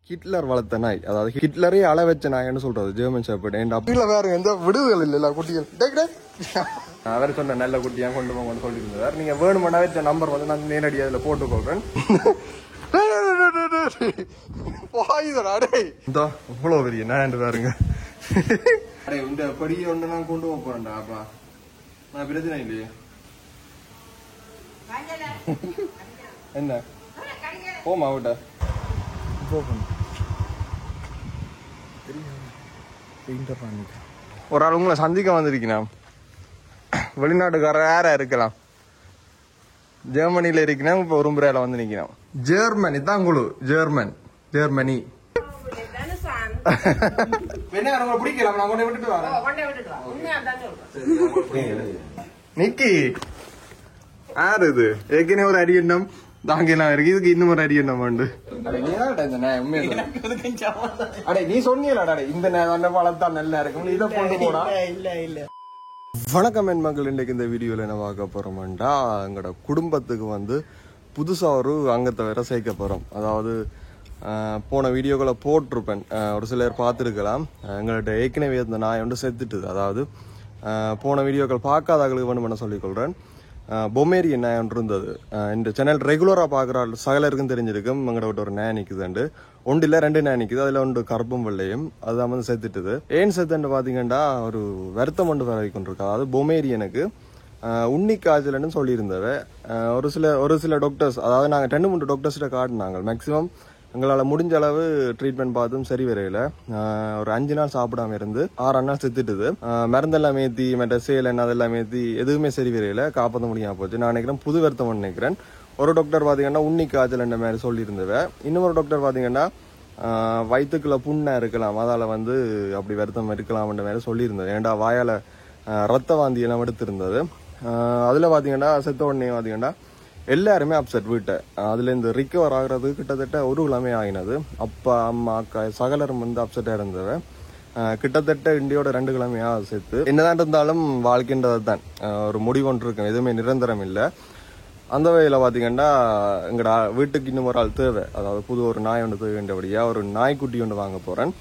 Hitler வளர்த்த நாய், அதாவது ஹிட்லரே அள வச்ச நாய்ன்னு சொல்றது ஜெர்மன் ஷெப்பர்ட். என் அப்பீல வேற எந்த விடுதல் இல்ல குட்டிகள். அவர் சொன்ன நல்ல குட்டியா கொண்டு போங்க சொல்லியிருந்தார். நீங்க வேணுமெண்டா வச்ச நம்பர் வந்து நான் நேரடி அதுல போட்டுக்கொள்றேன். இவ்வளவு பெரிய நான் பாருங்க. இந்த படியை ஒன்று நான் கொண்டு போக போறேன்டா. அப்பா நான் பிரச்சனை இல்லையே. என்ன போமா விட்ட ஒரு ஆள் உங்களை சந்திக்க வந்திருக்கலாம். வெளிநாட்டுக்காரர் யாரா இருக்கலாம். ஜெர்மனில இருக்கணும். இப்ப ஒரு முறையில வந்து நிக்கலாம். ஜெர்மனி தான் குழு. ஜெர்மனி பிடிக்கலாம். நான் கொண்டு விட்டுட்டு வரேன். நிக்கி யாரு இது? ஏற்கனவே ஒரு அடி எண்ணம் தாங்கலாம் இருக்கு. இதுக்கு இன்னும் ஒரு அடி எண்ணம் உண்டு. நீ சொன்னீங்களாடா இந்த நேரம் வளர்த்தா நல்லா இருக்கும். இதை கொண்டு போனா இல்ல. வணக்கம் என் மக்கள். இன்னைக்கு இந்த வீடியோல என்ன பார்க்க போறோம்டா, எங்களோட குடும்பத்துக்கு வந்து புதுசா ஒரு அங்கத்தை வேற சேர்க்க போறோம். அதாவது போன வீடியோக்களை போட்டிருப்பேன், ஒரு சிலர் பார்த்துருக்கலாம். எங்கள்கிட்ட ஏற்கனவே இந்த நாய் வந்து செத்துட்டுது. அதாவது போன வீடியோக்கள் பார்க்காதவர்களுக்கு வேணும் பண்ண சொல்லிக்கொள்றேன். பொமேரியன் நாய் ஒன்று இருந்தது. இந்த சேனல் ரெகுலராக பார்க்குற சகலருக்கும் தெரிஞ்சிருக்கும். எங்கள்கிட்ட ஒரு நாய் நிற்குதுண்டு. ஒன்று இல்லை 2 நாய் நிற்குது. அதில் ஒன்று கருப்பும் வெள்ளையும். அதுதான் வந்து செத்துட்டுது. ஏன் செத்துன்னு பார்த்தீங்கன்னா ஒரு வருத்தம் ஒன்று பரவி கொண்டிருக்கு. அதாவது பொமேரியனுக்கு உண்ணி காய்ச்சல்னு சொல்லியிருந்தவ. ஒரு சில டாக்டர்ஸ், அதாவது நாங்கள் 2-3 டாக்டர்ஸ்கிட்ட காட்டினாங்க. மேக்ஸிமம் எங்களால் முடிஞ்ச அளவு ட்ரீட்மெண்ட் பார்த்தும் சரி வரையில. ஒரு 5 நாள் சாப்பிடாம இருந்து 6 நாள் செத்துட்டுது. மருந்தெல்லாம் மேத்தி மற்ற சேலன் அதெல்லாம் மேத்தி எதுவுமே சரி வரையில. காப்பாற்ற முடியாம போச்சு. நான் நினைக்கிறேன் புது வருத்தம் நினைக்கிறேன். ஒரு டாக்டர் பார்த்தீங்கன்னா உண்ணி காய்ச்சல் என்ற மாதிரி சொல்லியிருந்தவ. இன்னொரு டாக்டர் பார்த்தீங்கன்னா வயிற்றுக்குள்ள புண்ணா இருக்கலாம், அதால வந்து அப்படி வருத்தம் இருக்கலாம்ன்ற மாதிரி சொல்லியிருந்தது. ஏன்டா வாயால ரத்த வாந்தி எல்லாம் எடுத்திருந்தது. அதுல பாத்தீங்கன்னா செத்த உடனே பாத்தீங்கன்னா எல்லாருமே அப்செட் வீட்டை. அதுல இந்த ரிக்கவர் ஆகுறது கிட்டத்தட்ட 1 கிழமை ஆகினது. அப்பா அம்மா அக்கா சகலரும் வந்து அப்செட்டா இருந்தவ. கிட்டத்தட்ட இந்தியோட 2 கிழமையா சேர்த்து. என்னதான் இருந்தாலும் வாழ்க்கைன்றது தான் ஒரு முடிவு ஒன்று இருக்கும். எதுவுமே நிரந்தரம் இல்லை. அந்த வகையில பாத்தீங்கன்னா எங்கட வீட்டுக்கு இன்னும் ஒரு ஆள் தேவை. அதாவது புது ஒரு நாய் ஒன்று தேவை வேண்டியபடியா ஒரு நாய்க்குட்டி ஒன்று வாங்க போறேன்.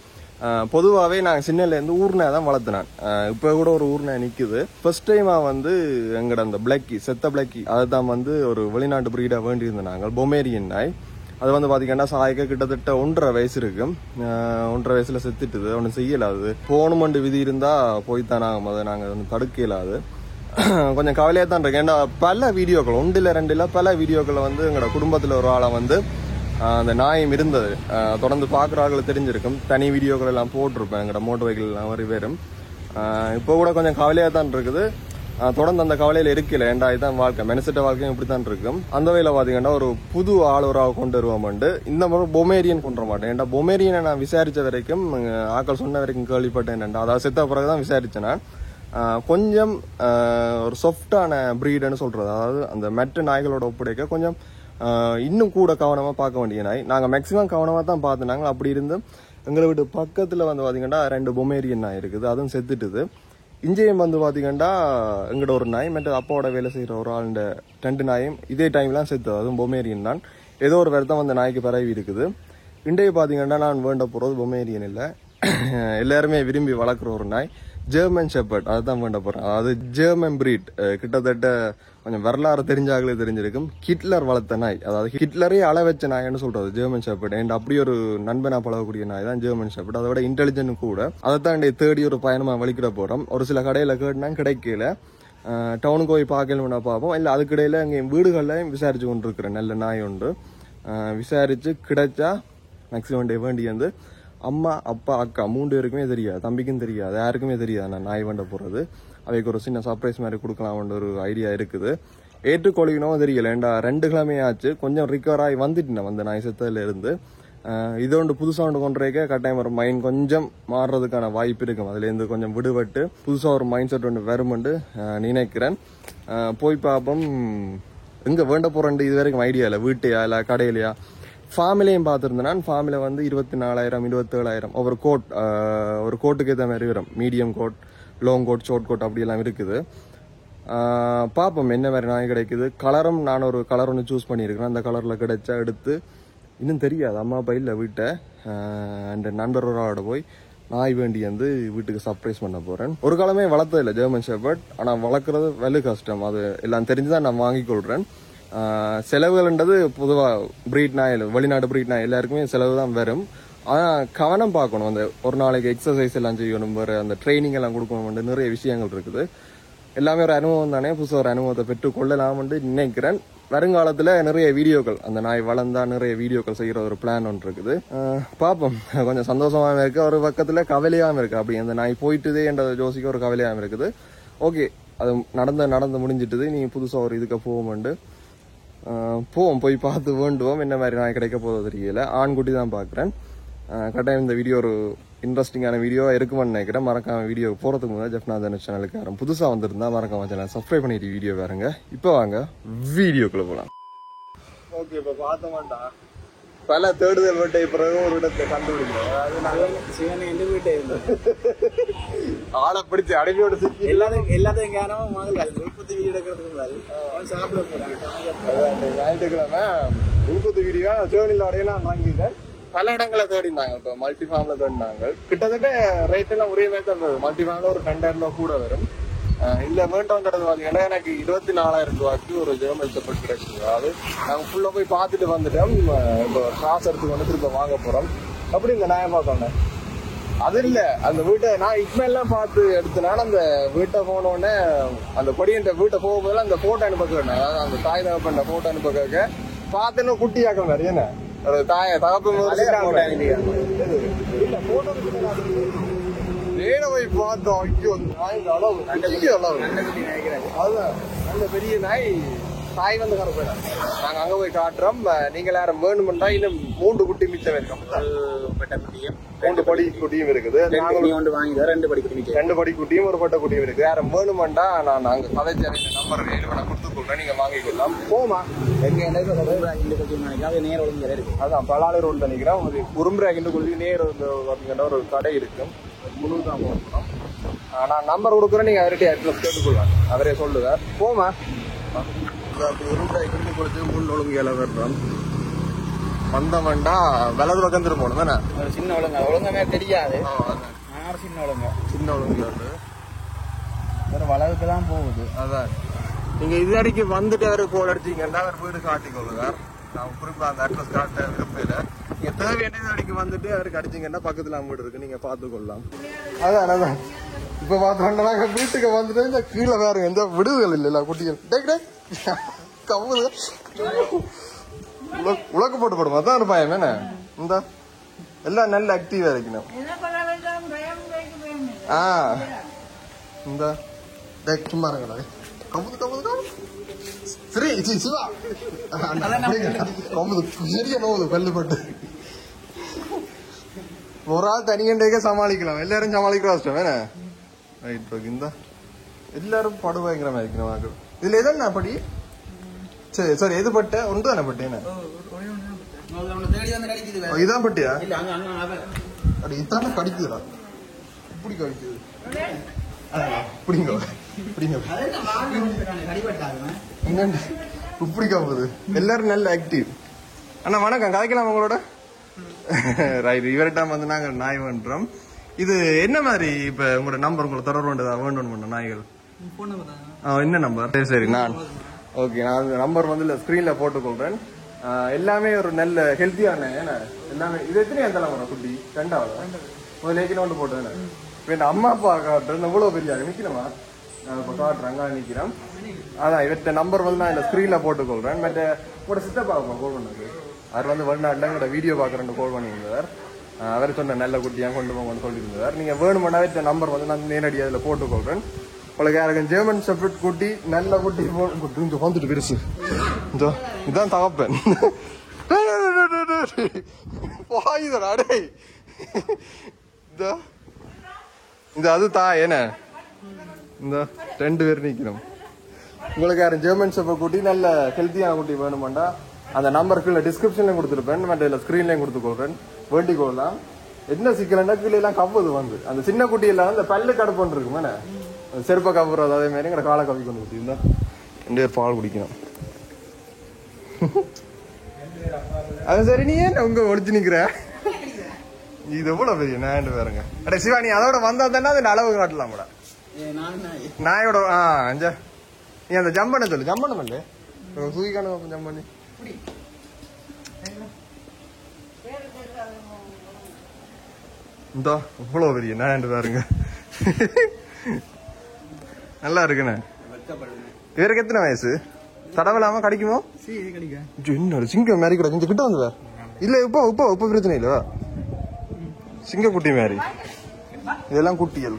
பொதுவாகவே நாங்கள் சின்னல இருந்து ஊர்நாய் தான் வளர்த்தினான். இப்போ கூட ஒரு ஊர்நாய் நிற்குது. ஃபர்ஸ்ட் டைமா வந்து எங்கட அந்த பிளாக்கி செத்த பிளாக்கி அதை தான் வந்து ஒரு வெளிநாட்டு பிரீடா வேண்டி இருந்த நாங்கள் பொமேரியன் நாய். அது வந்து பாத்தீங்கன்னா சாய்க்க கிட்டத்தட்ட 1.5 வயசு இருக்கு. 1.5 வயசுல செத்துட்டுது. ஒன்றும் செய்யலாது. போகணுமெண்டு விதி இருந்தா போய்த்தான் நாங்கள் வந்து தடுக்க இயலாது. கொஞ்சம் கவலையா தான் இருக்கு. ஏன்னா பல வீடியோக்கள் 1 இல்லை 2 இல்லை பல வீடியோக்கள் வந்து எங்களோட குடும்பத்துல ஒரு ஆளை வந்து அந்த நாயம் இருந்தது. தொடர்ந்து பார்க்குறார்கள் தெரிஞ்சிருக்கும். தனி வீடியோக்கள் எல்லாம் போட்டிருப்பேன். எங்களோட மோட்டர் வெஹிக்கிள் எல்லாம் வரி பேரும். இப்போ கூட கொஞ்சம் கவலையாக தான் இருக்குது. தொடர்ந்து அந்த கவலையில் இருக்கல. ஏண்டா இதுதான் வாழ்க்கை, மெனசிட்ட வாழ்க்கையும் இப்படி தான் இருக்கும். அந்த வகையில் பார்த்தீங்கன்னா ஒரு புது ஆளுராக கொண்டு வருவோம்ட்டு இந்த மாதிரி பொமேரியன் கொண்டு வர மாட்டேன். ஏன்டா பொமேரியனை நான் விசாரிச்ச வரைக்கும் ஆக்கள் சொன்ன வரைக்கும் கேள்விப்பட்டேன். அதாவது செத்த பிறகு தான் விசாரிச்சேன் நான். கொஞ்சம் ஒரு சாஃப்டான பிரீடுன்னு சொல்றது. அதாவது அந்த மெட்ட நாய்களோட ஒப்படைக்க கொஞ்சம் இன்னும் கூட கவனமா பார்க்க வேண்டிய நாய். நாங்க மேக்சிமம் கவனமா தான் பார்த்துனாங்க. அப்படி இருந்து எங்களை வீட்டு பக்கத்துல வந்து பாத்தீங்கன்னா 2 பொமேரியன் நாய் இருக்குது. அதுவும் செத்துட்டுது. இஞ்சையும் வந்து பாத்தீங்கன்னா எங்கட ஒரு நாய் மற்ற அப்பாவோட வேலை செய்யற ஒரு ஆள் 2 நாயும் இதே டைம்லாம் செத்து. அதுவும் பொமேரியன் தான். ஏதோ ஒரு வருத்தம் அந்த நாய்க்கு பரவி இருக்குது. இன்றைய பாத்தீங்கன்னா நான் வேண்ட போறது பொமேரியன் இல்லை, எல்லாருமே விரும்பி வளர்க்குற ஒரு நாய் ஜெர்மன் ஷெப்பர்ட். அதுதான் வேண்ட போறேன். அதாவது ஜெர்மன் பிரீட். கிட்டத்தட்ட கொஞ்சம் வரலாறு தெரிஞ்சாங்களே தெரிஞ்சிருக்கும். ஹிட்லர் வளர்த்த நாய், அதாவது ஹிட்லரே அள வச்ச நாய்ன்னு சொல்றது ஜெர்மன் ஷெப்பர்ட். அண்ட் அப்படி ஒரு நண்பனா பழகக்கூடிய நாய் தான் ஜெர்மன் ஷெப்பர்ட். அதை விட இன்டெலிஜென்ட் கூட. அதைத்தான் தேடி ஒரு பயணமா வலிக்கிட போறோம். ஒரு சில கடையில கேட்டுனா கிடைக்கல. டவுனுக்கு போய் பார்க்கணும்னா பார்ப்போம். இல்லை அதுக்கிடையில அங்கே வீடுகள்லையும் விசாரிச்சு கொண்டு இருக்கிறேன். நல்ல நாய் உண்டு. விசாரிச்சு கிடைச்சா மேக்சிமம் டே வேண்டி வந்து அம்மா அப்பா அக்கா 3 பேருக்குமே தெரியாது, தம்பிக்கும் தெரியாது, யாருக்குமே தெரியாது நான் நாய் வேண்ட போறது. அவைக்கு ஒரு சின்ன சர்ப்ரைஸ் மாதிரி கொடுக்கலாம்னு ஒரு ஐடியா இருக்குது. ஏற்றுக்கொள்ளிக்கணும் தெரியல. ஏண்டா 2 கிழமை ஆச்சு. கொஞ்சம் ரிகவர் ஆகி வந்துட்டேன் அந்த நாய் செத்ததுல இருந்து. இது ஒன்று புதுசாக ஒன்று கொண்டுருக்க கட்டாயம் ஒரு மைண்ட் கொஞ்சம் மாறுறதுக்கான வாய்ப்பு இருக்கும். அதுலேருந்து கொஞ்சம் விடுபட்டு புதுசாக ஒரு மைண்ட் செட் ஒன்று வருமென்று நினைக்கிறேன். போய் பார்ப்போம். எங்கே வேண்ட போறேன்ட்டு இது வரைக்கும் ஐடியா இல்லை. வீட்டையா இல்லை கடையிலையா. ஃபார்மிலையும் பார்த்துருந்தேன். ஃபார்மில் வந்து 24,000 27,000 ஒரு கோட்டுக்கு ஏற்ற மாதிரி வரும். Medium coat, long coat, short coat அப்படியெல்லாம் இருக்குது. பார்ப்போம் என்ன மாதிரி நாய் கிடைக்குது. கலரும் நான் ஒரு கலர் ஒன்று சூஸ் பண்ணியிருக்கிறேன். அந்த கலரில் கிடைச்சா எடுத்து இன்னும் தெரியாது. அம்மா அப்பா இல்லை வீட்டை. அந்த நண்பரோட போய் நாய் வேண்டி வந்து வீட்டுக்கு சர்ப்ரைஸ் பண்ண போகிறேன். ஒரு காலமே வளர்த்ததில்லை ஜெர்மன் ஷெப்பர்ட். ஆனால் வளர்க்குறது வெகு கஷ்டம். அது எல்லாம் தெரிஞ்சுதான் நான் வாங்கி கொள்கிறேன். செலவுகள்ன்றது பொதுவாக ப்ரீட் நாய், வெளிநாட்டு ப்ரீட் நாய் எல்லாருக்குமே செலவு தான் வரும். ஆனால் கவனம் பார்க்கணும். அந்த ஒரு நாளைக்கு எக்ஸசைஸ் எல்லாம் செய்யணும், வேறு அந்த ட்ரைனிங் எல்லாம் கொடுக்கணும், நிறைய விஷயங்கள் இருக்குது. எல்லாமே ஒரு அனுபவம் தானே, புதுசாக ஒரு அனுபவத்தை பெற்று கொள்ளலாம்னு நினைக்கிறேன். வருங்காலத்தில் நிறைய வீடியோக்கள், அந்த நாய் வளர்ந்தா நிறைய வீடியோக்கள் செய்கிற ஒரு பிளான் ஒன்று இருக்குது. பார்ப்போம். கொஞ்சம் சந்தோஷமாகவும் இருக்கு, ஒரு பக்கத்தில் கவலையாகவும் இருக்கு. அப்படி அந்த நாய் போயிட்டுதே என்ற ஜோசிக்கு ஒரு கவலையாகவும் இருக்குது. ஓகே, அது நடந்து முடிஞ்சிட்டுது. நீ புதுசாக ஒரு இதுக்கு போவோம், போய் பார்த்து வேண்டுவோம். என்ன மாதிரி நாய் கிடைக்க போதோ தெரியல. ஆண்குட்டி தான் பார்க்குறேன். கட்டாயம் இந்த வீடியோ ஒரு இன்ட்ரெஸ்டிங்கான வீடியோ இருக்குமான்னு நினைக்கிறேன். மறக்காம வீடியோ போகிறதுக்கு முன்னாடி ஜெஃப்னாதன் சேனலுக்கு யாரும் புதுசாக வந்திருந்தா மறக்காம சேனல் சப்ஸ்கிரைப் பண்ணிட்டு வீடியோ பாருங்க. இப்போ வாங்க வீடியோக்குள்ள போகலாம். ஓகே, இப்போ பார்த்தோம்டா பல தேடுதல் வேட்டை பிறகு ஒரு இடத்தை கண்டுபிடிக்கும். ஆளை பிடிச்சி அடைமையோட சுற்றி எல்லாத்தையும் காரணமா உற்பத்தி வீடியோ எடுக்கிறதுக்கு சாப்பிட போறாங்க. ஞாயிற்றுக்கிழமை உற்பத்தி வீடியோ சேவனில் அடையலாம் வாங்கிட்டேன். பல இடங்களை தேடினாங்க. இப்போ மல்டி ஃபார்ம்ல தேடினாங்க. கிட்டத்தட்ட ரேட் எல்லாம் ஒரே மாதிரி தான் இருந்தது. மல்டி ஃபார்ம்ல ஒரு 2000 கூட வரும். இல்ல வேண்டாம் பார்த்தீங்கன்னா எனக்கு 24,000 ரூபாய்க்கு ஒரு ஜெர்மன் ஷெப்பர்ட் கிடைக்குது. அதாவது நாங்கள் ஃபுல்லா போய் பார்த்துட்டு வந்துட்டோம். இப்போ காசு எடுத்து வந்து திரும்ப வாங்க போறோம். அப்படி இந்த நாயை பார்த்தோன்னே அது இல்ல, அந்த வீட்டை நான் இக்மெல்லாம் பார்த்து எடுத்தனால அந்த வீட்டை போனோடனே அந்த கொடியன்ற வீட்டை போகும்போது அந்த போட்டோ அனுப்ப கேட்டேன். அதாவது அந்த தாய் தகப்பன் போட்டோ அனுப்ப கேட்க பார்த்துன்னு குட்டியாக்கம் வேறு என்ன தகப்பு போய் பார்த்தோம். ஐயோ, அளவு அதுதான் நல்ல பெரிய நாய். தாய் வந்து கரை போயிடும். நாங்க அங்க போய் காட்டுறோம். நீங்க யாரும் வேணுமெண்டா இன்னும் 3 குட்டி மிச்சம் இருக்கும். 3 படி குட்டியும் இருக்குது. 2 படி குட்டியும் ஒரு பட்ட குட்டியும் இருக்குது. யாரும் வேணுமெண்டா நான் அங்க கதைச்ச நம்பர் கொடுத்து கொடுக்குறேன், நீங்க வாங்கிக்கலாம். போமா அதான் பலாலை ரோடு நினைக்கிறேன். ஒரு உரும்புராகின்ற கொள்ளி நேர் பார்த்தீங்கன்னா ஒரு கடை இருக்கும். முழுதான் போகணும். நான் நம்பர் கொடுக்குறேன், நீங்க அவர்கிட்ட அட்ரஸ் கேட்டுக்கொள்ளலாம். அவரே சொல்லுவார். போமா உரும்புராகின்ற கொளுத்து முள் ஒழுங்கையில வர்றோம். வந்தவன்டா வலது பக்கம் திரும்பணும் தானே. சின்ன ஒழுங்கமே தெரியாது. சின்ன ஒழுங்கு வலதுக்கு தான் போகுது. அதான் நீங்க இது அடிக்கு வந்துட்டு அவருக்கு கோல் அடிச்சீங்கன்னா அவர் வீடு காட்டிக்கொள்ளுவார். நான் குறிப்பா அந்த அட்ரஸ் காட்ட விரும்பல. நீங்க தேவையான அடிக்கு வந்துட்டு அவருக்கு அடிச்சீங்கன்னா பக்கத்துல வீடு இருக்கு, நீங்க பாத்துக்கொள்ளலாம். அதான் இப்ப பார்த்தோம்னா நாங்க வீட்டுக்கு வந்துட்டு இந்த கீழே வேற எந்த விடுதல் இல்ல குட்டிகள் கவுது உலக்கு போட்டு போடும். அதான் ஒரு பயம் என்ன இந்த எல்லாம் நல்ல ஆக்டிவா இருக்கணும். இந்த சும்மா இருக்கா கவுது கவுது சரி சிவா சரியா போகுது கல்லுப்பட்டு. ஒரு ஆள் தனியண்டே சமாளிக்கலாம், எல்லாரும் சமாளிக்கிற கஷ்டம் வேணா. ரைட், இந்த எல்லாரும் படுவாங்கிற மாதிரி இருக்கணும். இதுல எதா படி சரி சரி எது பட்ட ஒன்று தானே பட்டேன். இதான் பட்டியா? அப்படி இதான கடிக்குதுடா. இப்படி கடிக்குது. இப்படிங்க இப்படிங்க இப்படி காப்புது. எல்லாரும் நல்ல ஆக்டிவ். அண்ணா வணக்கம், கதைக்கலாம் உங்களோட. ரைட், இவர்கிட்ட வந்து நாங்க நாய் பண்றோம். இது என்ன மாதிரி இப்ப உங்களோட நம்பர் உங்களை தொடர்பு வேண்டும் பண்ண நாய்கள் என்ன நம்பர்? சரி சரி நான் ஓகே, நான் நம்பர் வந்து ஸ்கிரீன்ல போட்டுக்கொள்றேன். எல்லாமே ஒரு நல்ல ஹெல்த்தியான எல்லாமே. இது எத்தனை தலைமுறை குட்டி? 2வது ஒரு லேக்கின ஒன்று போட்டேன். இப்போ அம்மா அப்பா காட்டுறேன். இவ்வளவு பெரிய நிக்கணுமா? நான் இப்போ காட்டுறேன், நிக்கிறேன். அதான் இவற்ற நம்பர் வந்து நான் இந்த ஸ்கிரீன்ல போட்டுக்கொள்றேன். மற்ற உங்களோட சித்தப்பா கோல் பண்ணது அவர் வந்து வெளிநாட்டில் எங்களோட வீடியோ பார்க்குறேன் கோல் பண்ணியிருந்தார். அவர் சொன்ன நல்ல குட்டியாக கொண்டு போங்கன்னு சொல்லியிருந்தார். நீங்கள் வேணுமென்னா இந்த நம்பர் வந்து நான் நேரடியாக அதில் போட்டுக்கொள்றேன். உங்களுக்கு யாருக்கு ஜெர்மன் ஷெப்பர்ட் குட்டி நல்ல குட்டி இங்க வந்துட்டு பெருசு இதான் தகப்பன். இந்த அது என்ன இந்த 2 பேர் நிக்கணும். உங்களுக்கு யாரும் ஜெர்மன் ஷெப்பர்ட் குட்டி நல்ல ஹெல்த்தியான குட்டி வேணுமாண்டா அந்த நம்பருக்கு டிஸ்கிரிப்ஷன்லயும் கொடுத்துருப்பேன், மற்ற ஸ்கிரீன்லயும் கொடுத்துக்கொள்றேன். வேண்டிக் கொள்ளலாம். என்ன சிக்கலன்னா கீழே எல்லாம் கவ்வுது வந்து அந்த சின்ன குட்டி எல்லாம் இந்த பல்லு கடுப்பு இருக்குமே செருப்ப கவுறது. அதே மாதிரி எங்க காலை கவி கொண்டு குட்டி 2 பேர் பால் குடிக்கணும். அது சரி, நீ ஏன் உங்க ஒழிச்சு நிக்கிற? இது எவ்வளவு பெரிய நாய் பாருங்க. அட சிவா, நீ அதோட வந்தா தானே அந்த அளவு காட்டலாம் கூட. நாயோட அஞ்சா நீ அந்த ஜம்ப் பண்ண சொல்லு. ஜம்ப் பண்ண பண்ணு, தூக்கிக்கான ஜம்ப் பண்ணி. இந்தா இவ்வளவு பெரிய நாய் பாருங்க. நல்லா இருக்குண்ணே. இவருக்கு எத்தனை வயசு? தடவலாம கிடைக்குமோ? என்ன சிங்கம் மாதிரி கூட கொஞ்சம் கிட்ட வந்து இல்ல. இப்போ பிரச்சனை இல்ல. சிங்க குட்டி மாதிரி இதெல்லாம் குட்டிகள்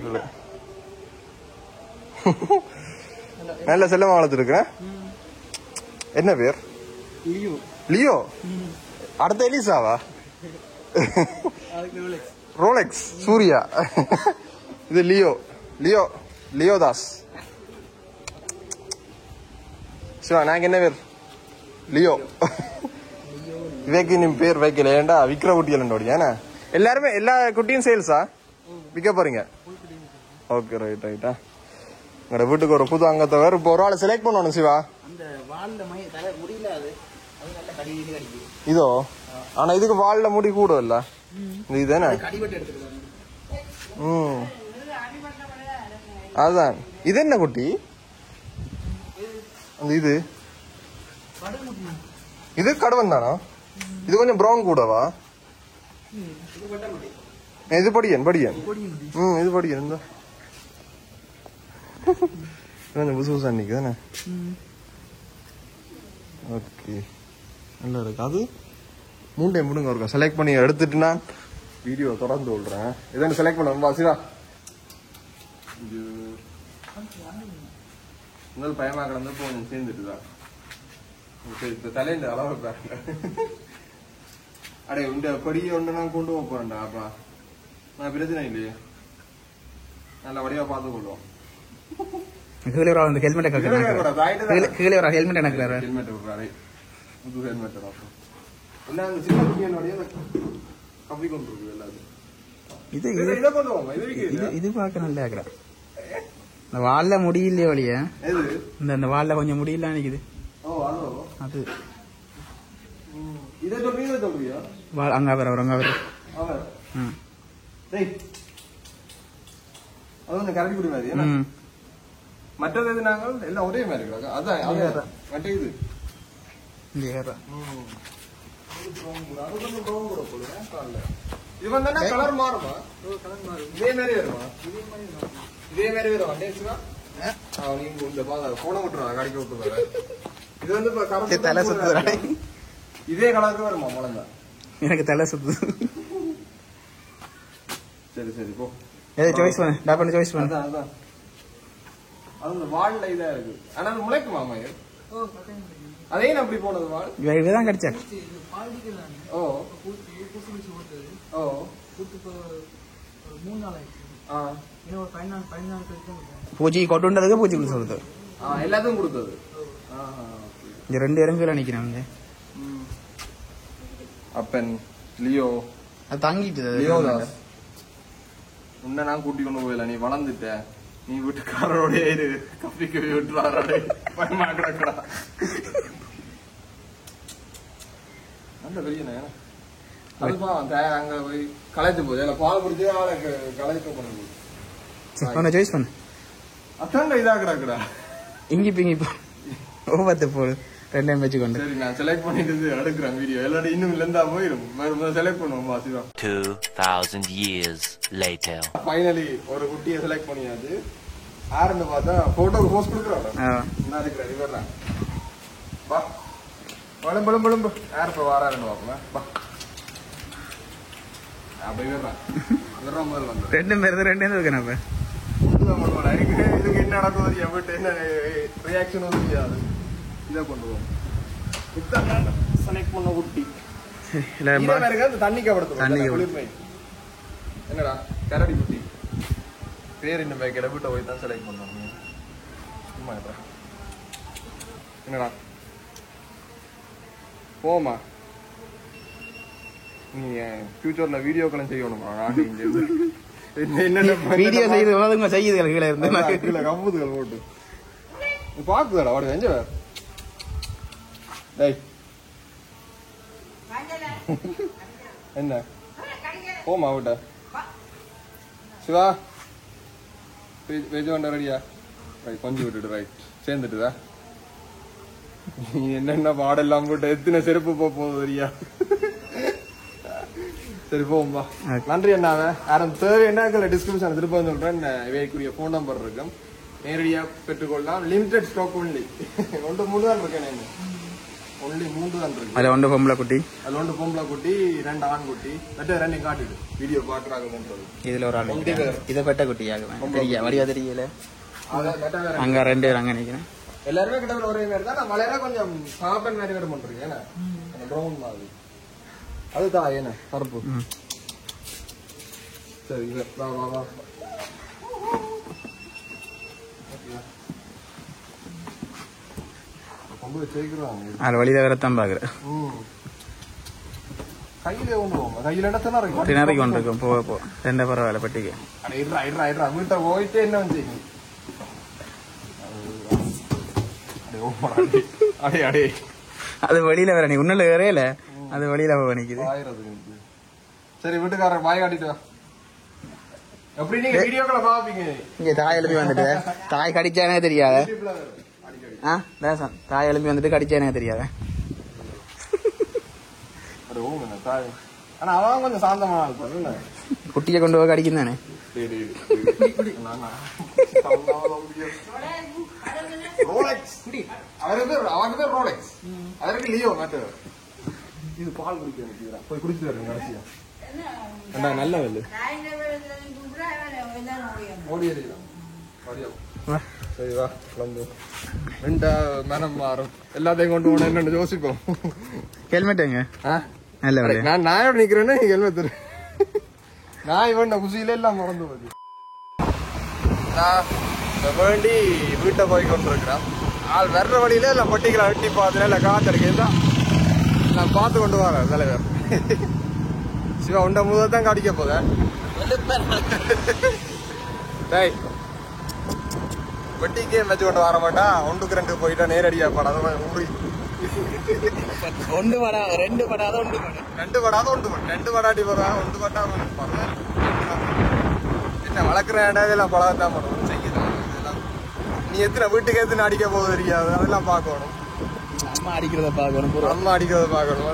நல்ல செல்லமா வளர்த்துருக்கேன். என்ன பேர்? லியோ. அடுத்த எலிசாவா? ரோலெக்ஸ் சூர்யா. இது லியோ. லியோ லியோதாஸ். சிவா, நாங்க என்ன பேர்? லியோ. இவைக்கு நீ பேர் வைக்கல, ஏண்டா விக்கிர குட்டிகள் ஏன்னா எல்லாருமே எல்லா குட்டியும் சேல்ஸா விற்க போறீங்க? ஓகே, ரைட் ரைட்டா. உங்களோட வீட்டுக்கு ஒரு புது அங்கத்தை வேற இப்போ ஒரு ஆளை செலக்ட் பண்ணணும் சிவா. இதோ ஆனா இதுக்கு வால்ல முடி கூட இல்ல. இதுதானே? அதுதான். இது என்ன குட்டி? அந்த இது கடவன் தானா? இது கொஞ்சம் ப்ரௌன் கூடவா? இது படியன். இது படியன். இந்த கொஞ்சம் புதுசு புதுசா நிக்கு தானே. ஓகே, நல்லா இருக்கு. அது மூண்டை முடுங்க இருக்கா. செலக்ட் பண்ணி எடுத்துட்டு நான் வீடியோ தொடர்ந்து சொல்றேன். இதை செலக்ட் பண்ண வாசிரா. முதல் பயமா கிடந்தப்போ கொஞ்சம் சேர்ந்துட்டுதான். இந்த தலையில அளவு பாருங்க. அடே இந்த படியை ஒன்று நான் கொண்டு போறேன்டா. அப்பா நான் பிரச்சனை இல்லையே, நல்ல வடிவா பார்த்து கொள்வோம். கீழே ஒரு ஹெல்மெட் கீழே ஒரு ஹெல்மெட் எனக்கு ஹெல்மெட் விடுறாரு. புது ஹெல்மெட் எல்லாம் அந்த சின்ன குட்டியனுடைய கப்பி கொண்டு இருக்கு எல்லாத்தையும். இது பார்க்க நல்லா இருக்கிறேன். இந்த வால்ல முடியலையே வழிய, இந்த வால்ல கொஞ்சம் முடியல நினைக்குது. அது அங்க அவர் அங்க அவர் கரடி குடி மாதிரி. மற்றது எது நாங்கள் எல்லாம் ஒரே மாதிரி இருக்காங்க. அதான் மற்ற இது இவன் தானே கலர் மாறுமா? இதே மாதிரி வருமா? இதே மாதிரி வரும். போன விட்டுருவா கடைக்கு விட்டு. இது வந்து தலை சுத்து. இதே கலருக்கு வருமா முழங்க? எனக்கு தலை சுத்து. சரி சரி போ. சாய்ஸ் பண்ணு. டாப்பன் சாய்ஸ் பண்ணு. அதான் அது வால்ல இதா இருக்கு. ஆனா அது முளைக்குமா மயிர்? அதே அப்படி போனது வால். இவதான் கடிச்சா. ஓ ஓ பூச்சி கொட்டுன்றதுக்கு பூச்சி கொடுத்தது. எல்லாத்தையும் கொடுத்தது. இந்த ரெண்டு இடங்கள் நினைக்கிறாங்க. அப்பன் லியோ அது தாங்கிட்டு லியோதாஸ். உன்னை நான் கூட்டி கொண்டு போயில. நீ வளர்ந்துட்ட. நீ வீட்டுக்காரரோட இரு. கப்பிக்கு விட்டுறாரு. பயமா கிடக்குறா. நல்ல பெரிய அதுப்பா அங்க போய் களைச்சு போகுது. பால் குடிச்சு ஆளுக்கு களைச்சு பண்ணுது. சாய்ஸ் பண்ணு. அத்தாண்ட இதா கிடக்குறா. இங்கி பிங்கி ஒவ்வொருத்த போடு. ரெண்டையும் வச்சுக்கொண்டு. சரி, நான் செலக்ட் பண்ணிட்டு எடுக்கிறேன் வீடியோ. எல்லாரும் இன்னும் இல்லைந்தா போயிடும். செலக்ட் பண்ணுவோம். 2000 years later. ஃபைனலி ஒரு குட்டியை செலக்ட் பண்ணியாச்சு. யாருன்னு பார்த்தா போட்டோக்கு போஸ்ட் கொடுக்குறாங்க. என்ன இருக்கிறார் இவர் தான். வா பழம்பு யார் இப்போ வாராருன்னு பார்ப்போம். வா அப்படி விடுறான். விடுற முதல் வந்து ரெண்டும் பேர் ரெண்டு இருக்கேன். இதுக்கு என்ன நடக்கும் எவ்வளோ என்ன ரியாக்ஷன் தெரியாது. இதை கொண்டு போவோம். இதுதான் செலக்ட் பண்ண குட்டி. தண்ணி கபடுத்து. என்னடா கரடி குட்டி பேர் இன்னும் பேக்கெட வீட்டை போய் தான் செலக்ட் பண்ணணும். என்னடா போமா நீ ஃபியூச்சர்ல வீடியோக்களும் செய்யணுமா? வீடியோ செய்து செய்யுதுகள் கீழே இருந்து கீழே கம்புதுகள் போட்டு பாக்குதாடா அவரு வெஞ்ச டேய் என்ன போமா விட்ட சிவா வெஜ் வண்ட ரெடியா ரைட் கொஞ்சம் விட்டுட்டு ரைட் சேர்ந்துட்டுதா நீ என்னென்ன பாடெல்லாம் போட்டு எத்தனை செருப்பு போகுது சரியா சரி போகும்பா நன்றி அண்ணாவ யாரும் தேவை என்ன டிஸ்கிரிப்ஷன் திருப்ப சொல்றேன் இவைக்குரிய போன் நம்பர் இருக்கும் நேரடியா பெற்றுக்கொள்ளலாம் லிமிடெட் ஸ்டாக் ஒன்லி 3 தான் இருக்கேன் ஒன்லி 3 தான் இருக்கு அதுல 1 பொம்பளை குட்டி 2 ஆண் குட்டி மற்ற 2 காட்டிடு வீடியோ பாக்குறாங்க இதுல ஒரு ஆள் இதை பெட்ட குட்டி ஆகுவேன் வடிவா தெரியல அங்க 2 பேர் அங்க நிக்கிறேன் எல்லாருமே கிட்ட ஒரே மாதிரி தான் மலையில கொஞ்சம் சாப்பன் மாதிரி வேற பண்றீங்க ஏன்னா ப்ரௌன் மாதிரி அதுதான் என்ன கருப்பு சரி வா வா வா ரொம்ப சேர்க்கிறாங்க அது வழியில வரத்தான் பாக்குறேன் கையில ஒன்று போங்க கையில இடத்துல திணறி கொண்டு இருக்கும் போ 2 பரவாயில்ல பெட்டிக்கு வீட்டை போயிட்டு என்ன வந்து அது வெளியில வர நீ உன்னில வேறையில அது வெளியில நிக்குது சரி வீட்டுக்காரர் பாய் காட்டிட்டு எப்படி நீங்க வீடியோக்களை பாப்பீங்க இங்க தாய் எழுப்பி வந்துட்டு தாய் கடிச்சானே தெரியாத தாய் எழுப்பி வந்துட்டு கடிச்சானே தெரியாத ஆனா அவன் கொஞ்சம் சாந்தமான குட்டியை கொண்டு போய் கடிக்கும் தானே அவருக்கு ரோலெக்ஸ் அதற்கு லியோ மேட்டு இது பால் குடிக்க போய் குடிச்சிட்டு வருங்க கடைசியா நல்ல வெள்ளு சரி வா கிளம்பு 2 மனம் மாறும் எல்லாத்தையும் கொண்டு போன என்னன்னு யோசிப்போம் ஹெல்மெட் எங்க நான் நாயோட நிக்கிறேன்னு ஹெல்மெட் நான் இவன் குசியில எல்லாம் மறந்து போகுது நான் வேண்டி வீட்டை போய் கொண்டிருக்கிறேன் ஆள் வர்ற வழியில இல்ல பட்டிகளை வெட்டி பார்த்துல இல்ல காத்திருக்கேன் நான் பார்த்து கொண்டு வரேன் தலைவர் சிவா உண்ட முதல் கடிக்க போதேன் வெட்டிக்கே வச்சு கொண்டு வர மாட்டா 1க்கு 2 போயிட்டா நேரடியா படாத ஊறி 1 படா 2 படாத 1 படா 2 படாட்டி போறா 1 பட்டா என்ன வளர்க்குற இடம் பழகத்தான் பண்ணுவோம் செய்யலாம் நீ எத்தனை வீட்டுக்கு எத்தனை அடிக்க போகுது தெரியாது அதெல்லாம் பார்க்கணும் அம்மா அடிக்கிறத பார்க்கணும்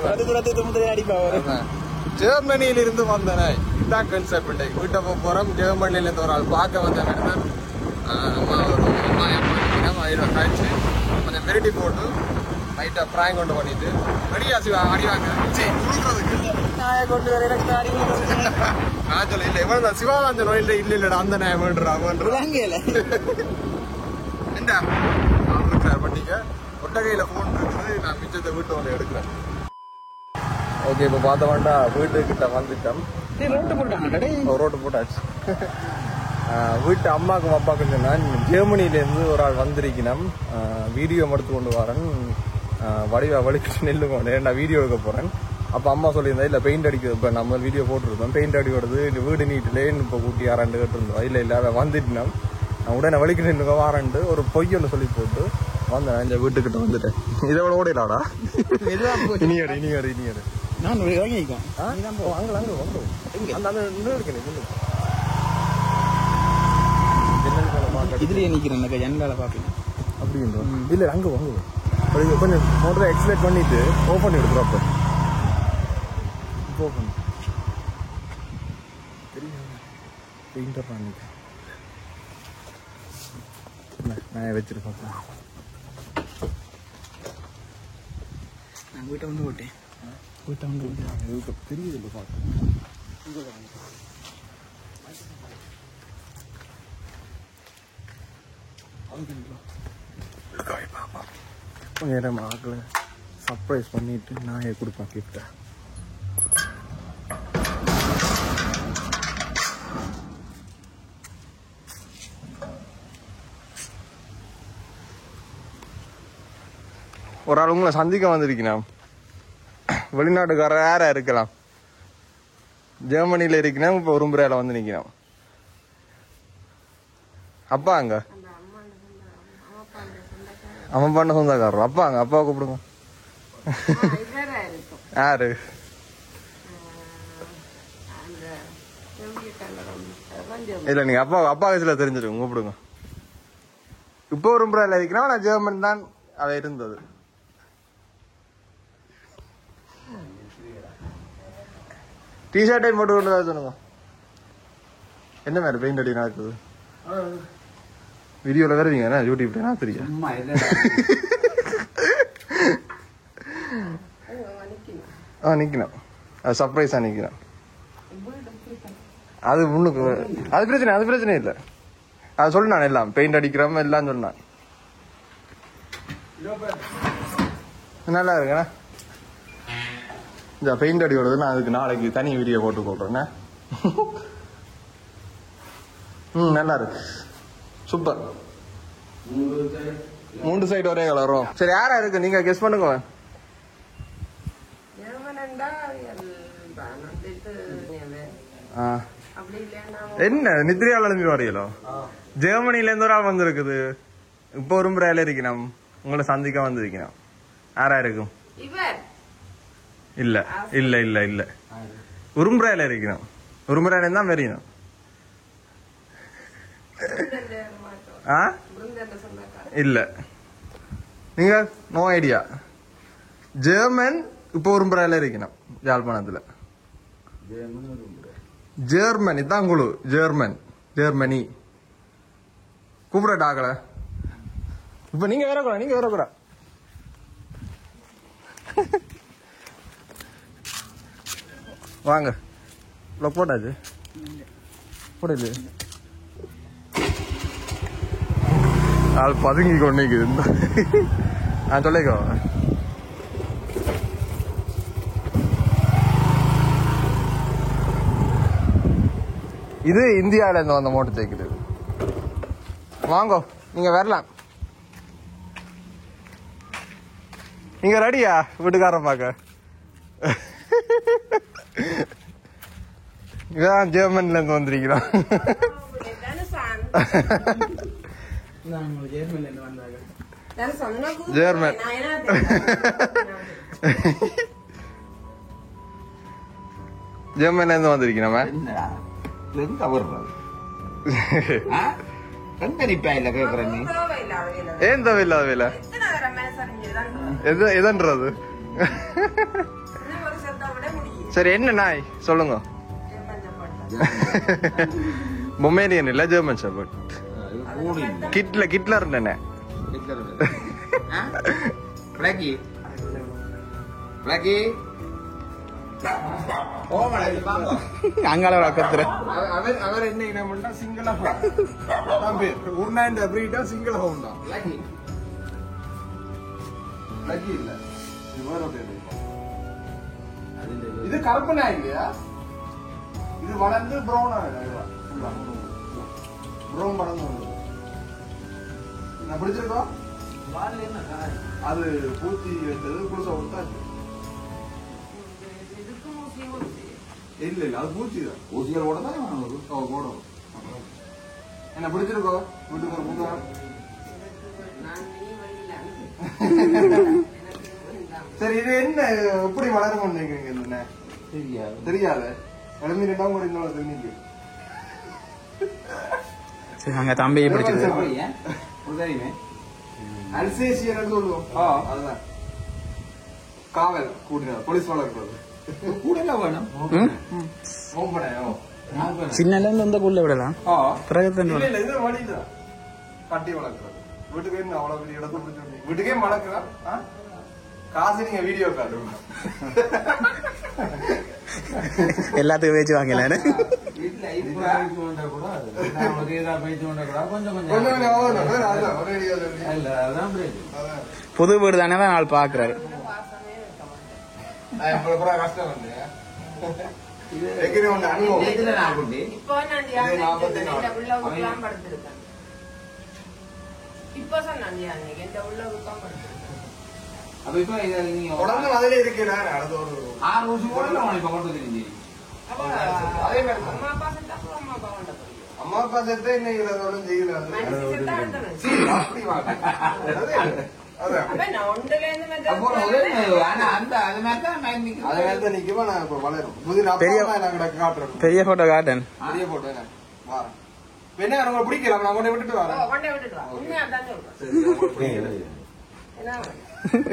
ஜெர்மனியில இருந்து வந்தன இதுதான் கான்செப்ட் வீட்டை போறோம் ஜெர்மனில இருந்து ஒரு ஆள் பார்க்க வந்தேன் அம்மா ஒரு காய்ச்சி கொஞ்சம் மிரட்டி போட்டு லைட்டா பிராங்க் கொண்டு பண்ணிட்டு ரெடியா சிவா அடிவாங்க கொண்டு நான் சொல்ல இல்ல இவன் தான் சிவா தான் சொல்லுவோம் இல்ல இல்லடா அந்த நியாயம் என்ன பண்ணிக்க ஒட்டகையில போன் இருக்குது நான் மிச்சத்தை வீட்டு வந்து எடுக்கிறேன் ஓகே இப்ப பார்த்த வேண்டாம் வீட்டுக்கிட்ட வந்துட்டோம் ரோட்டு போட்டாச்சு வீட்டு அம்மாக்கும் அப்பாக்கும் சொன்னேன் ஜெர்மனிலேருந்து ஒரு ஆள் வந்திருக்கணும் வீடியோ எடுத்து கொண்டு வரேன் வடிவா வலிக்கிட்டு நெல்லுங்க நான் வீடியோ எடுக்க போறேன் அப்போ அம்மா சொல்லியிருந்தா இல்லை பெயிண்ட் அடிக்கிறது இப்போ நம்ம வீடியோ போட்டுருந்தோம் பெயிண்ட் அடிக்கிறது இல்லை வீடு நீட்டிலேன்னு இப்போ கூட்டி யாராண்டு கேட்டுருந்தோம் இல்லை அதை வந்துட்டுனா நான் உடனே வலிக்கிட்டு நின்று வாரண்டு ஒரு பொய் ஒன்று சொல்லி போட்டு வந்தேன் இந்த வீட்டுக்கிட்ட வந்துட்டேன் இதை விட ஓடிடாடா இனியாடு நான் வாங்கிக்கோம் அங்கே அந்த இன்னும் இருக்கேன் இதுலயே நிக்கிறேன் ஜன்னலால பாப்பீங்க அப்படின்றோம் இல்ல அங்க வாங்க கொஞ்சம் மோட்டரை எக்ஸலேட் பண்ணிட்டு ஓபன் பண்ணி எடுக்கிறோம் அப்ப ஓபன் பெயிண்டர் பண்ணிட்டு நான் வச்சிருப்பேன் நான் வீட்டை வந்து ஓட்டேன் தெரியுது இல்லை பார்க்க நேரம் ஆகல சர்ப்ரைஸ் பண்ணிட்டு நான் கொடுப்பேன் கிஃப்டை ஒரு ஆள் உங்களை சந்திக்க வந்திருக்கணும் வெளிநாட்டுக்காரர் யாரா இருக்கலாம் ஜெர்மனியில இருக்கணும் இப்ப உரும்புறையில வந்து நிக்கணும் அப்பா அங்க அவன் பண்ண சொந்தக்காரர் அப்பா அங்க அப்பா கூப்பிடுங்க யாரு இல்ல நீங்க அப்பா வயசுல தெரிஞ்சிருக்கும் கூப்பிடுங்க. இப்போ ஒரு முறை இருக்கிறோம். நான் ஜெர்மன் தான் அவ இருந்தது. டிஷர்ட் போட்டு கொண்டு தான் சொல்லுங்க. என்ன மாதிரி பெயிண்ட் அடி நடக்குது வீடியோல வருவீங்க யூடியூப்ல தெரியும். நிக்கணும் அது சர்ப்ரைஸா நிக்கணும். அது முன்னுக்கு அது பிரச்சனை இல்லை. அது சொன்னான் எல்லாம் பெயிண்ட் அடிக்கிறோம் எல்லாம் சொன்னான். நல்லா இருக்குண்ணா இந்த பெயிண்ட் அடிக்கிறது. நான் அதுக்கு நாளைக்கு தனி வீடியோ போட்டு போடுறேண்ணே. நல்லா இருக்கு சூப்பர். 3 சைடு ஒரே கலரும். சரி யாரா இருக்கு நீங்க கெஸ் பண்ணுங்க. என்ன நித்ரியால இருந்து வரையலோ ஜெர்மனில இருந்து ஒரு ஆள் வந்திருக்குது. இப்போ ஒரு முறையில இருக்கணும் உங்களை சந்திக்க வந்திருக்கணும். யாரா இருக்கும்? இல்ல இல்ல இல்ல இல்ல உரும்புறையில இருக்கணும். உரும்புறையில தான் வெறியணும். இல்ல நீங்க நோ ஐடியா. ஜெர்மன் இப்போ உரும்புறையில இருக்கணும் யாழ்ப்பாணத்துல. ஜெர்மன் இதான் குழு. ஜெர்மனி கூப்பிடட்டாக்கல. இப்ப நீங்க வரக்கூடா. வாங்க போட்டாச்சு போடல. ஆள் பதுங்கி கொண்டிருக்குது. நான் சொல்லிக்கோ. இது இந்தியாவில இருந்து வந்த மோட்டர் சைக்கிள். வாங்கோ நீங்க வரலாம். நீங்க ரெடியா வீட்டுக்காரன் பார்க்க? இதான் ஜெர்மன்ல இருந்து வந்திருக்கிறோம். ஜெர்மன் ஜெர்மன்ல இருந்து வந்திருக்கிறோம். ஏன் தேவையில்லாத வேலை எதுன்றது? சரி என்ன நாய் சொல்லுங்க. பொமேரியன் இல்ல ஜெர்மன் ஷெப்பர்ட். கிட்லர் என்ன அங்கால வளர்க்கற அவர் என்ன இனம்னா சிங்கிள் தான் பேர். உன்னா இந்த பிரீடா சிங்கிள் ஹவுண்டா லக்கி இல்ல. இது கருப்பு நாய் இல்லையா? இது வளர்ந்து ப்ரௌன் ப்ரௌன் வளர்ந்து நான் பிடிச்சிருக்கோம். அது பூச்சி வச்சது புதுசா கொடுத்தாச்சு. இல்ல அது பூச்சி தான். ஊசிகள் ஓட தான் போடும். என்ன பிடிச்சிருக்கோ வீட்டுக்கு ஒரு புது சரி இது என்ன எப்படி வளரும் நினைக்கிறீங்க? தெரியாது இளநீர்தான் கூட இன்னொரு தெரிஞ்சு. அங்க தம்பியை பிடிச்சது அல்சேசியன் சொல்லுவோம். அதுதான் காவல் கூட்டினார் போலீஸ் வளர்க்கிறது கூட வேணும். சின்னல இருந்து வந்த புள்ள விடலாம். கட்டி வளர்க்கிறது வீட்டுக்கு என்ன அவ்வளவு பெரிய இடத்த பிடிச்சி வீட்டுக்கே வளர்க்கலாம். காசு நீங்க வீடியோ காட்டுங்க எல்லாத்துக்கும் பேச்சு வாங்கல. புது வீடு தானே ஆள் பாக்குறாரு. அம்மா அப்பா செத்து இன்னைக்கு செய்யல. பெரிய போட்டோ காட்டன் பிடிக்கல நான் கொண்டு விட்டுட்டு வரேன்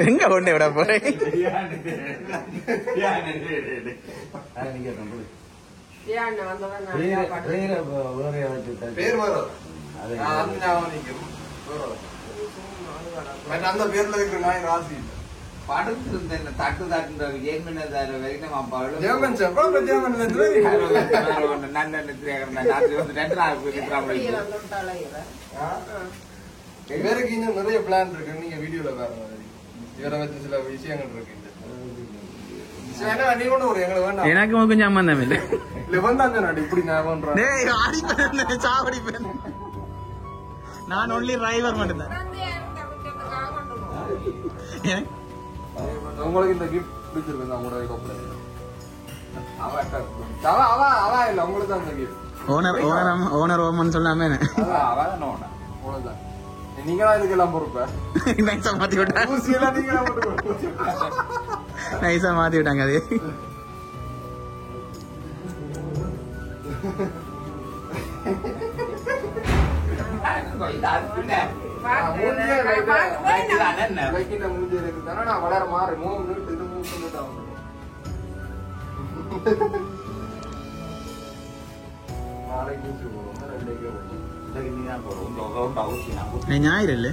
எங்க கொண்டு விட போறேன் பேர் வரும் அந்த பேர்ல இருக்கிற நாய் ராசி தட்டு தட்டு பேருக்கு இன்னும் நிறைய பிளான் இருக்கு நீங்க வீடியோல பாருங்க இவரை வச்சு சில விஷயங்கள் இருக்கு எனக்கு கொஞ்சம் சம்பந்தம் இல்லை இப்படி நான் ஒன்லி டிரைவர் மட்டும்தான் உங்களுக்கு இந்த கிஃப்ட் பிடிச்சிருக்கு உங்களோட அவ இல்ல உங்களுக்கு தான் இந்த கிஃப்ட் ஓனர் ஓமன் சொல்லாம அவ்வளவுதான் நீங்க தான் இதுக்கெல்லாம் பொறுப்ப நைஸா மாத்தி விட்டாங்க நைஸா மாத்தி விட்டாங்க அது வளர மாறு ஞாயிறு இல்ல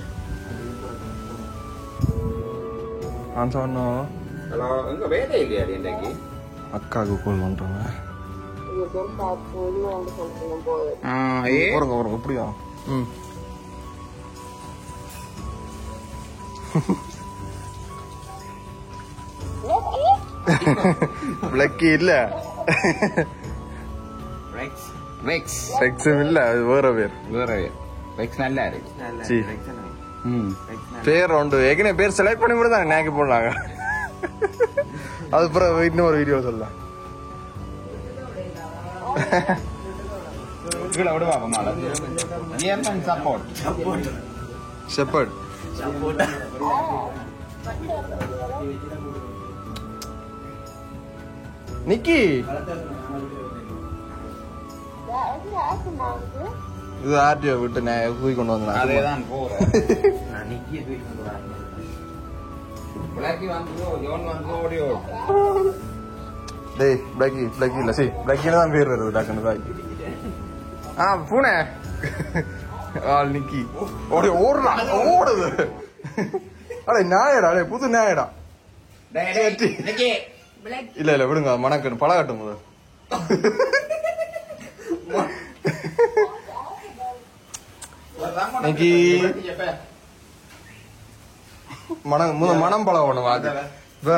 வேலை இல்லையா இன்னைக்கு அக்காவுக்கு கோல் பண்றாங்க அப்படியா பிளக்கி இல்ல இல்ல அது வேற பேர் நல்லா இருக்கு பேர் உண்டு ஏற்கனவே பேர் செலக்ட் பண்ணி கூட தான் நேக்கு போடலாங்க அது அப்புறம் இன்னும் ஒரு வீடியோ சொல்லலாம் ஷெப்பர்ட் நிக்கி இது ஆர்டிஓ விட்டு நான் தூக்கி கொண்டு வந்தேன் அதேதான் போறேன் நான் நிக்கிய தூக்கி கொண்டு வரேன் பிளாக்கி வந்து ஜோன் வந்து ஓடி டேய் பிளாக்கி இல்ல சரி பிளாக்கில தான் பேர் வருது டாக்டர் பிளாக்கி பூனை நிக்கி ஓடி ஓடுது அடே நாயடா அடே புது நாயடா இல்ல விடுங்க மணக்கட்டு பழகட்டும் முதல் இன்னைக்கு மனம் பழகணும் அது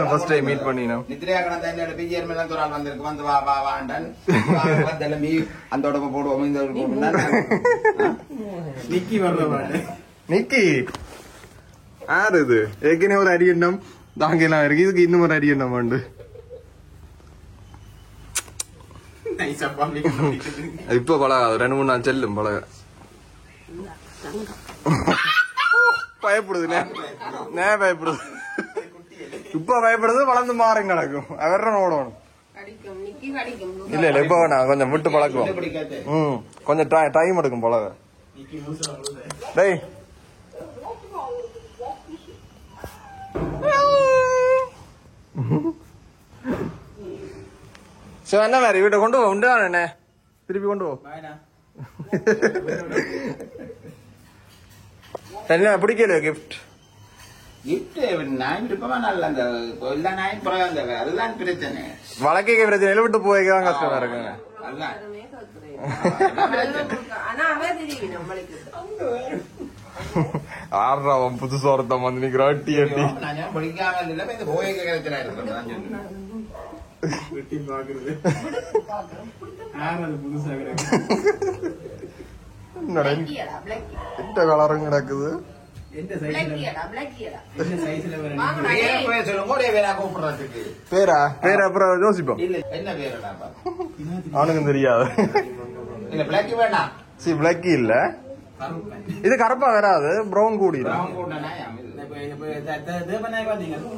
ஃபர்ஸ்ட் டைம் மீட் பண்ணினோம் நித்ரையா கடந்த என்னோட பிஜிஆர் மேல ஒரு ஆள் வந்திருக்கு வந்து வா வா வாண்டன் கிளம்பி அந்த உடம்பு போடுவோம் இந்த நிக்கி வர்ற நிக்கி யாரு இது ஏற்கனவே ஒரு அடி எண்ணம் தாங்க எல்லாம் இருக்கு இதுக்கு இன்னும் ஒரு அடி எண்ணம் உண்டு இப்ப பழகாது 2-3 நாள் செல்லும் பழக பயப்படுது பயப்படுது இப்ப பயப்படுறது வளர்ந்து மாறும் நடக்கும் அவர ஓடணும் இல்ல இப்ப வேணாம் கொஞ்சம் விட்டு பழக்குவோம் கொஞ்சம் டைம் எடுக்கும் பழக டேய் சரி என்ன மாதிரி வீட்டை கொண்டு போ உண்டு என்ன திருப்பி கொண்டு போ என்ன பிடிக்கல கிஃப்ட் நான் விருப்பமா நல்ல அந்த எல்லா நாயும் பரவாயில்ல அதுதான் பிரச்சனை வழக்கை பிரச்சனை விட்டு போய்தான் கஷ்டமா இருக்குங்க ஆறாவன் புதுசு ஒருத்தம் வந்து நிக்கிறான் டி அடி படிக்காம இல்ல இந்த போய் கிடைச்சா இருக்கு கலரும் கிடக்குது பேரா பேர் அப்புறம் யோசிப்போம் அவனுக்கும் தெரியாது பிளக்கி இல்ல இது கருப்பா வராது ப்ரௌன் கூடி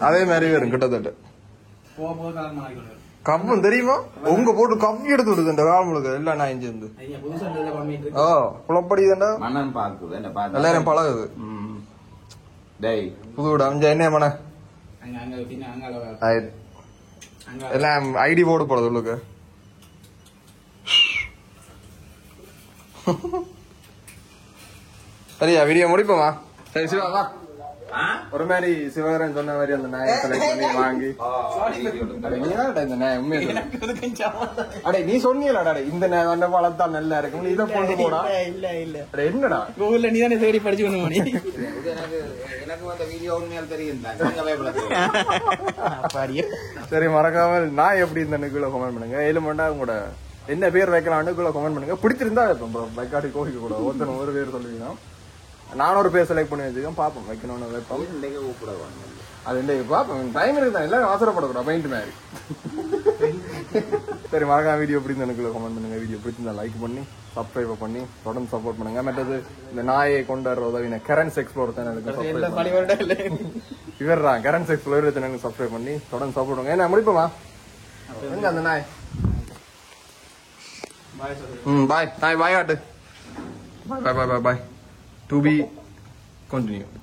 அதே மாதிரி வரும் கிட்டத்தட்ட. கவ்வும் தெரியுமா? உங்க போட்டு கவ்வி எடுத்து விடுது இந்த காலமுழுக்க எல்லாம் நான் இருந்து. ஓ குளப்படிதுண்டா மனம் பாக்குது எல்லாரும் பழகுது. புது வீடு அமைஞ்ச என்ன மன எல்லாம் ஐடி போர்டு போடுது உங்களுக்கு. சரியா வீடியோ முடிப்போமா? சரி சிவா வா. ஒரு மாதிரி சிவகரன் சொன்ன மாதிரி அந்த நாயை செலக்ட் பண்ணி வாங்கி இந்த நாய் உண்மையா அடே நீ சொன்னீங்களாடா இந்த நாய் வந்த வளர்த்தான் நல்லா இருக்கும் இதை கொண்டு போடா. இல்ல இல்ல என்னடா கூகுள்ல நீ தானே தேடி படிச்சு கொண்டு எனக்கு வந்த வீடியோ உண்மையால் தெரியும். சரி மறக்காமல் நாய் எப்படி இந்த கீழே கமெண்ட் பண்ணுங்க. ஏழுமண்டா உங்களோட என்ன பேர் வைக்கலாம்னு கீழே கமெண்ட் பண்ணுங்க. பிடிச்சிருந்தா வைப்போம். பைக்காட்டி கோவிக்க கூட ஒருத்தன ஒரு பேர் சொல்லுவீங்க. நானும் ஒரு பேர் செலக்ட் பண்ணி வச்சுக்கோம் பாப்போம் வைக்கணும்னு வைப்போம். அது இன்றைக்கு பாப்போம் டைம் இருக்குதான் எல்லாரும் அவசரப்படக்கூடாது பெயிண்ட் மாதிரி. சரி மறக்காம வீடியோ பிடிச்சி எனக்கு கமெண்ட் பண்ணுங்க. வீடியோ பிடிச்சிருந்தா லைக் பண்ணி சப்ஸ்கிரைப் பண்ணி தொடர்ந்து சப்போர்ட் பண்ணுங்க. மற்றது இந்த நாயை கொண்டாடுற உதவின கரன்ஸ் எக்ஸ்ப்ளோர் சேனலுக்கு இவர் தான் கரன்ஸ் எக்ஸ்ப்ளோர் சேனலுக்கு சப்ஸ்கிரைப் பண்ணி தொடர்ந்து சப்போர்ட் பண்ணுங்க. என்ன முடிப்போமா எங்க அந்த நாய்? பாய் நாய் பாய் ஆட்டு பாய் பாய் பாய் பாய். To be continued.